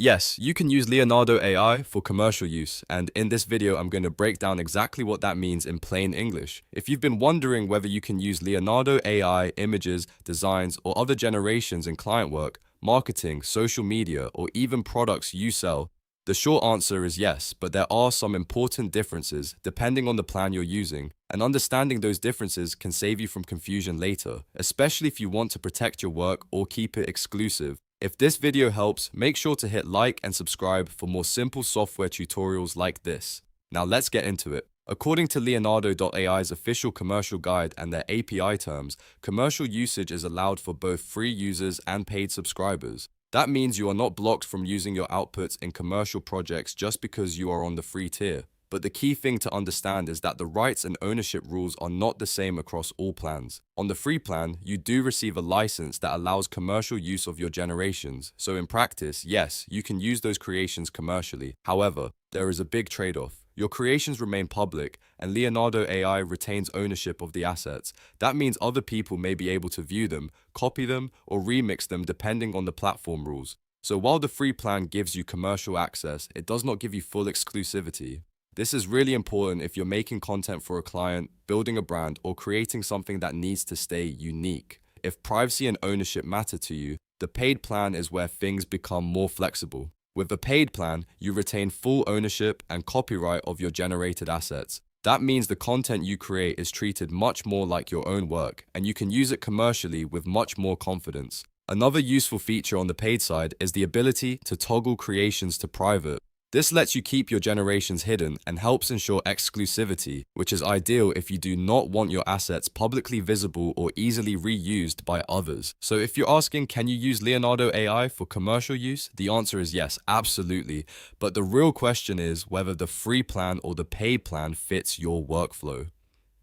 Yes, you can use Leonardo AI for commercial use, and in this video I'm going to break down exactly what that means in plain English. If you've been wondering whether you can use Leonardo AI images, designs, or other generations in client work, marketing, social media, or even products you sell, the short answer is yes, but there are some important differences depending on the plan you're using, and understanding those differences can save you from confusion later, especially if you want to protect your work or keep it exclusive. If this video helps, make sure to hit like and subscribe for more simple software tutorials like this. Now let's get into it. According to Leonardo AI's official commercial guide and their API terms, commercial usage is allowed for both free users and paid subscribers. That means you are not blocked from using your outputs in commercial projects just because you are on the free tier. But the key thing to understand is that the rights and ownership rules are not the same across all plans. On the free plan, you do receive a license that allows commercial use of your generations. So in practice, yes, you can use those creations commercially. However, there is a big trade-off. Your creations remain public, and Leonardo AI retains ownership of the assets. That means other people may be able to view them, copy them, or remix them depending on the platform rules. So while the free plan gives you commercial access, it does not give you full exclusivity. This is really important if you're making content for a client, building a brand, or creating something that needs to stay unique. If privacy and ownership matter to you, the paid plan is where things become more flexible. With a paid plan, you retain full ownership and copyright of your generated assets. That means the content you create is treated much more like your own work, and you can use it commercially with much more confidence. Another useful feature on the paid side is the ability to toggle creations to private. This lets you keep your generations hidden and helps ensure exclusivity, which is ideal if you do not want your assets publicly visible or easily reused by others. So if you're asking, can you use Leonardo AI for commercial use? The answer is yes, absolutely. But the real question is whether the free plan or the paid plan fits your workflow.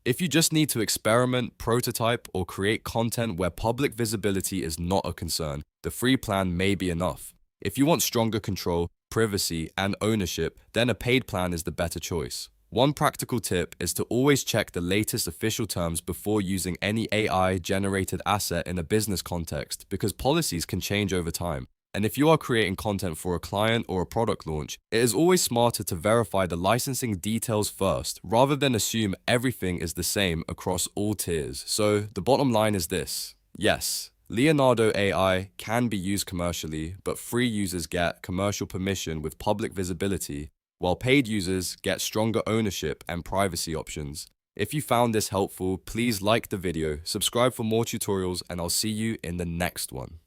If you just need to experiment, prototype, or create content where public visibility is not a concern, the free plan may be enough. If you want stronger control, privacy, and ownership, then a paid plan is the better choice. One practical tip is to always check the latest official terms before using any AI-generated asset in a business context, because policies can change over time. And if you are creating content for a client or a product launch, it is always smarter to verify the licensing details first, rather than assume everything is the same across all tiers. So the bottom line is this: yes, Leonardo AI can be used commercially, but free users get commercial permission with public visibility, while paid users get stronger ownership and privacy options. If you found this helpful, please like the video, subscribe for more tutorials, and I'll see you in the next one.